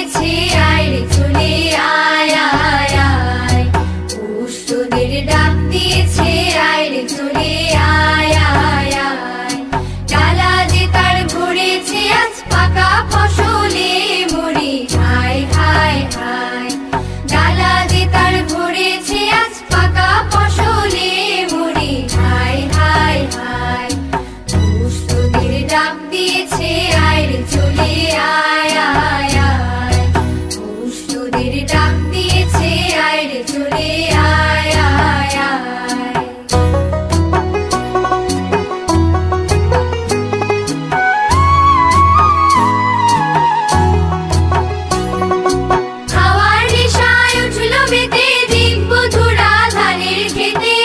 দিয়েছে আয় রে চলে আয় আয় আয় পৌষ তোদের ডাক দিয়েছে আয় রে চলে আয় আয় আয় ডালা যে তার ভরেছে আজ পাকা ফসলে মরে হায় হায় হায় ডালা যে তার ভরেছে আজ পাকা ফসলে মরে হায় হায় হায় পৌষ তোদের ডাক দিয়েছে আয় রে চলে আয় আয় আয় পৌষ তোদের ডাক দিয়েছে আয় রে চলে আয় আয় আয় হাওয়ার নেশায় উঠল মেতে দিগবধূরা ধানের খেতে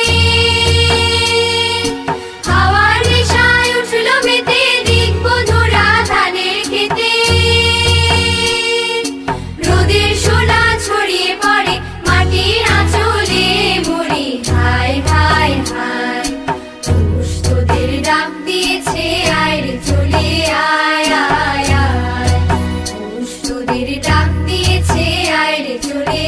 হাওয়ার নেশায় উঠল মেতে দিগবধূরা ধানের খেতে রোদের সোনা ছড়িয়ে পড়ে মাটির আঁচলে মরে হায় হায় হায় পৌষ তোদের ডাক দিয়েছে আয় রে চলে আয় আয় আয় পৌষ তোদের ডাক দিয়েছে আয় রে চলে